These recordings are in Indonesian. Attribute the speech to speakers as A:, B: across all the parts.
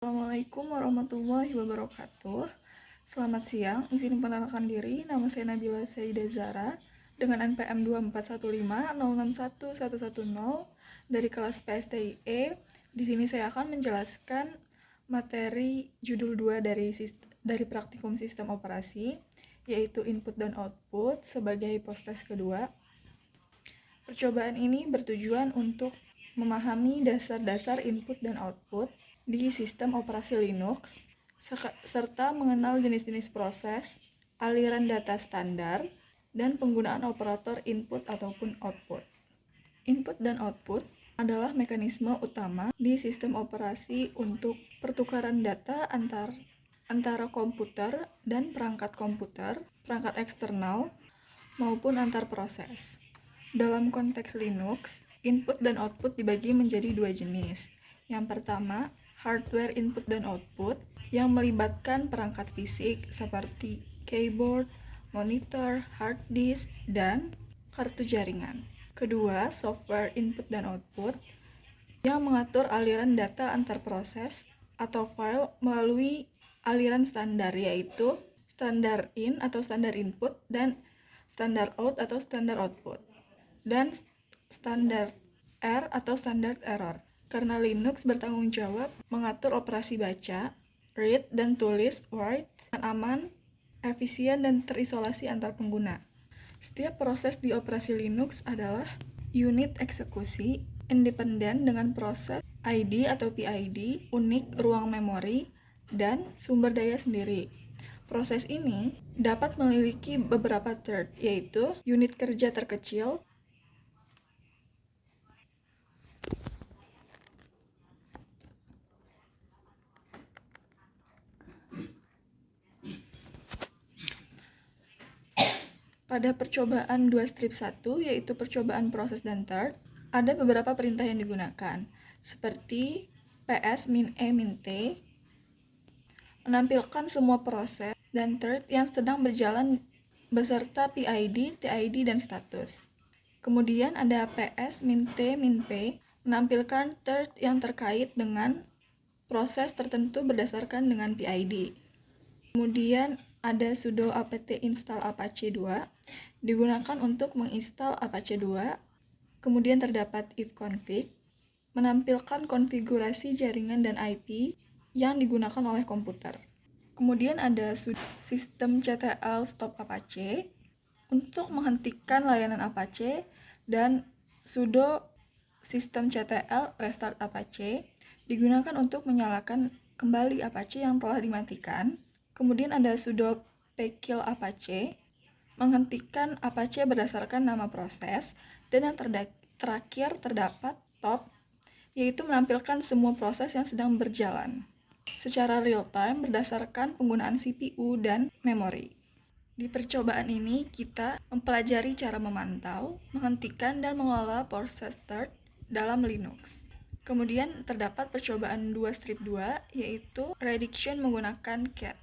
A: Assalamualaikum warahmatullahi wabarakatuh. Selamat siang, izin perkenalkan diri. Nama saya Nabila Saida Zara dengan NPM 2415061110 dari kelas PSDIE. Di sini saya akan menjelaskan materi judul 2 dari praktikum sistem operasi, yaitu input dan output sebagai pos-tes kedua. Percobaan ini bertujuan untuk memahami dasar-dasar input dan output di sistem operasi Linux, serta mengenal jenis-jenis proses, aliran data standar, dan penggunaan operator input ataupun output. Input dan output adalah mekanisme utama di sistem operasi untuk pertukaran data antara komputer dan perangkat komputer, perangkat eksternal, maupun antar proses. Dalam konteks Linux, input dan output dibagi menjadi dua jenis. Yang pertama, hardware input dan output yang melibatkan perangkat fisik seperti keyboard, monitor, hard disk, dan kartu jaringan. Kedua, software input dan output yang mengatur aliran data antar proses atau file melalui aliran standar, yaitu standar in atau standar input dan standar out atau standar output, dan standar R atau standar error. Karena Linux bertanggung jawab mengatur operasi baca, read, dan tulis write dengan aman, efisien, dan terisolasi antar pengguna. Setiap proses di operasi Linux adalah unit eksekusi independen dengan proses ID atau PID, unik ruang memori, dan sumber daya sendiri. Proses ini dapat memiliki beberapa thread, yaitu unit kerja terkecil, pada percobaan 2 strip 1, yaitu percobaan proses dan thread, ada beberapa perintah yang digunakan, seperti ps-e-t, menampilkan semua proses dan thread yang sedang berjalan beserta PID, TID, dan status. Kemudian ada ps-t-p, menampilkan thread yang terkait dengan proses tertentu berdasarkan dengan PID. Kemudian ada sudo apt install apache 2, digunakan untuk menginstal apache 2. Kemudian terdapat ifconfig, menampilkan konfigurasi jaringan dan IP yang digunakan oleh komputer. Kemudian ada sudo systemctl stop apache untuk menghentikan layanan Apache, dan sudo systemctl restart apache digunakan untuk menyalakan kembali Apache yang telah dimatikan. Kemudian ada sudo pkill apache, menghentikan Apache berdasarkan nama proses, dan yang terakhir terdapat top, yaitu menampilkan semua proses yang sedang berjalan secara real time berdasarkan penggunaan CPU dan memori. Di percobaan ini, kita mempelajari cara memantau, menghentikan, dan mengelola proses thread dalam Linux. Kemudian terdapat percobaan 2 strip 2, yaitu reduction menggunakan cat.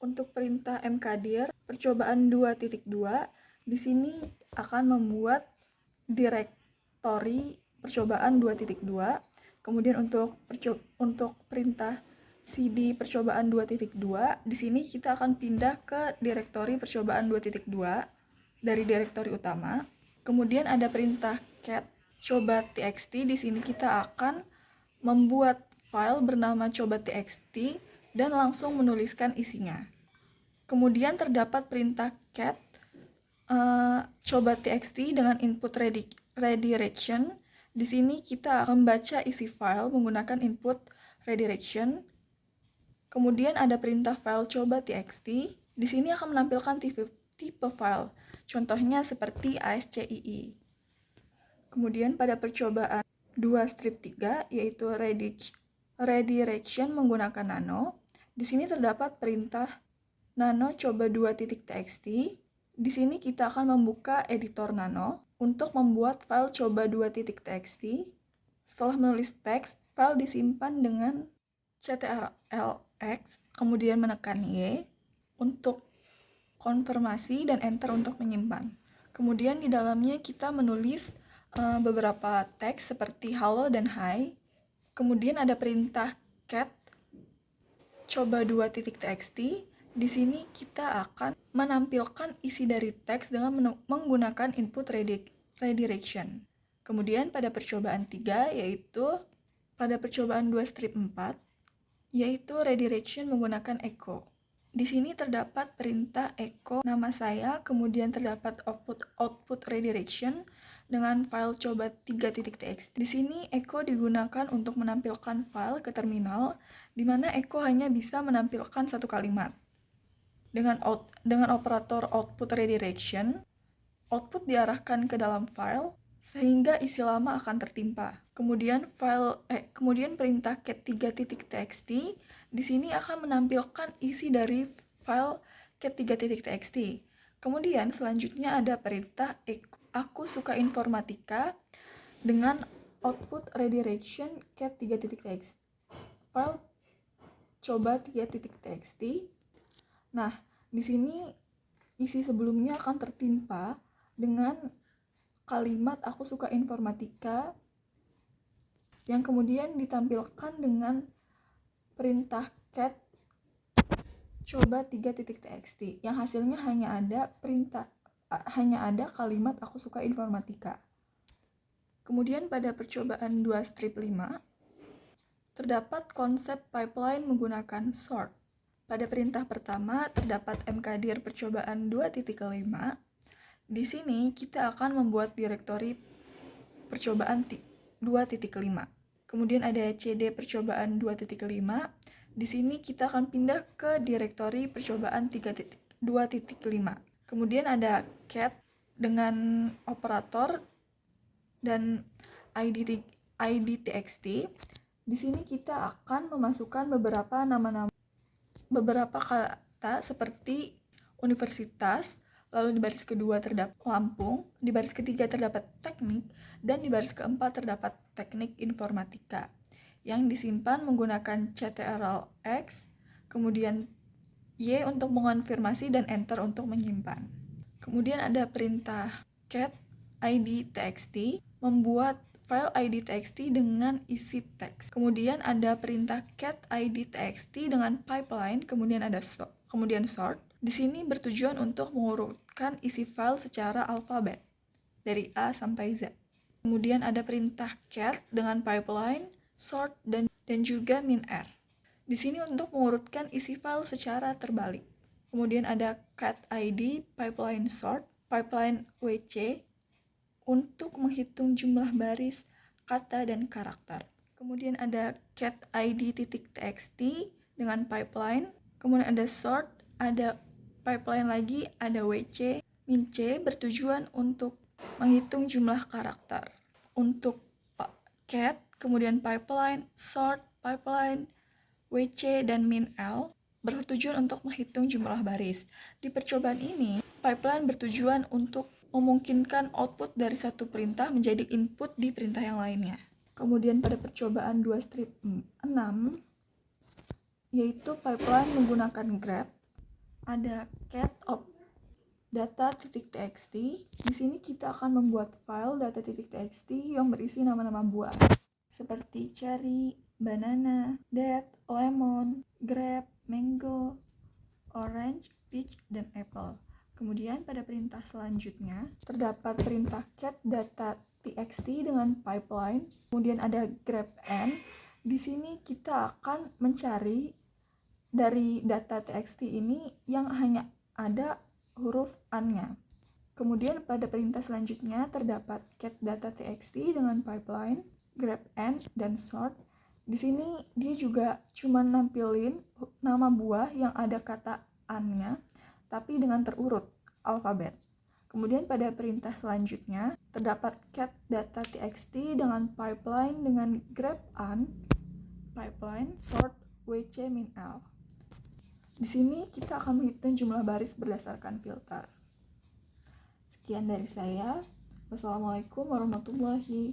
A: Untuk perintah mkdir, percobaan 2.2, di sini akan membuat direktori percobaan 2.2. Kemudian untuk perintah cd percobaan 2.2, di sini kita akan pindah ke direktori percobaan 2.2 dari direktori utama. Kemudian ada perintah cat coba.txt, di sini kita akan membuat file bernama coba.txt dan langsung menuliskan isinya. Kemudian terdapat perintah cat coba.txt dengan input redirection. Di sini kita membaca isi file menggunakan input redirection. Kemudian ada perintah file coba.txt. Di sini akan menampilkan tipe file. Contohnya seperti ASCII. Kemudian pada percobaan 2 strip 3, yaitu redirection menggunakan nano. Di sini terdapat perintah nano coba 2.txt. Di sini kita akan membuka editor nano untuk membuat file coba 2.txt. Setelah menulis teks, file disimpan dengan ctrl-x, kemudian menekan Y untuk konfirmasi dan enter untuk menyimpan. Kemudian di dalamnya kita menulis beberapa teks seperti halo dan hi. Kemudian ada perintah cat coba 2.txt. Di sini kita akan menampilkan isi dari teks dengan menggunakan input redirection. Kemudian pada percobaan 3 yaitu pada percobaan 2 strip 4 yaitu redirection menggunakan echo. Di sini terdapat perintah echo nama saya, kemudian terdapat output redirection dengan file coba 3.txt. Di sini echo digunakan untuk menampilkan file ke terminal, di mana echo hanya bisa menampilkan satu kalimat. Dengan operator output redirection, output diarahkan ke dalam file sehingga isi lama akan tertimpa. Kemudian perintah cat3.txt di sini akan menampilkan isi dari file cat3.txt. Kemudian selanjutnya ada perintah aku suka informatika dengan output redirection cat3.txt. File coba 3.txt. Nah, di sini isi sebelumnya akan tertimpa dengan kalimat aku suka informatika yang kemudian ditampilkan dengan perintah cat coba 3.txt yang hasilnya hanya ada kalimat aku suka informatika. Kemudian pada percobaan 2 strip 5 terdapat konsep pipeline menggunakan sort. Pada perintah pertama terdapat mkdir percobaan 2.5. Di sini kita akan membuat direktori percobaan 2.5. Kemudian ada cd percobaan 2.5. Di sini kita akan pindah ke direktori percobaan 2.5. Kemudian ada cat dengan operator dan id txt. Di sini kita akan memasukkan beberapa kata seperti universitas, lalu di baris kedua terdapat Lampung, di baris ketiga terdapat teknik, dan di baris keempat terdapat teknik informatika yang disimpan menggunakan ctrl-x, kemudian Y untuk mengonfirmasi dan Enter untuk menyimpan. Kemudian ada perintah cat id txt membuat file id txt dengan isi teks. Kemudian ada perintah cat id txt dengan pipeline, kemudian sort. Di sini bertujuan untuk mengurutkan isi file secara alfabet dari A sampai Z. Kemudian ada perintah cat dengan pipeline, sort, dan juga min-r. Di sini untuk mengurutkan isi file secara terbalik. Kemudian ada cat id, pipeline sort, pipeline wc untuk menghitung jumlah baris, kata, dan karakter. Kemudian ada cat id.txt dengan pipeline. Kemudian ada sort, ada pipeline lagi, ada wc, min-c bertujuan untuk menghitung jumlah karakter. Untuk cat, kemudian pipeline, sort, pipeline, wc, dan min-l bertujuan untuk menghitung jumlah baris. Di percobaan ini, pipeline bertujuan untuk memungkinkan output dari satu perintah menjadi input di perintah yang lainnya. Kemudian pada percobaan 2 strip 6, yaitu pipeline menggunakan grep, ada cat of data.txt. Di sini kita akan membuat file data.txt yang berisi nama-nama buah seperti cherry, banana, date, lemon, grape, mango, orange, peach, dan apple. Kemudian pada perintah selanjutnya terdapat perintah cat data.txt dengan pipeline. Kemudian ada grepn. Di sini kita akan mencari dari data.txt ini yang hanya ada huruf an-nya. Kemudian pada perintah selanjutnya terdapat cat data.txt dengan pipeline, grepn, dan sort. Di sini dia juga cuma nampilin nama buah yang ada kata an-nya, tapi dengan terurut alfabet. Kemudian pada perintah selanjutnya terdapat cat data.txt dengan pipeline dengan grep-an, pipeline, sort, wc, min-l. Di sini kita akan menghitung jumlah baris berdasarkan filter. Sekian dari saya. Wassalamualaikum warahmatullahi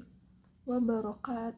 A: wabarakatuh.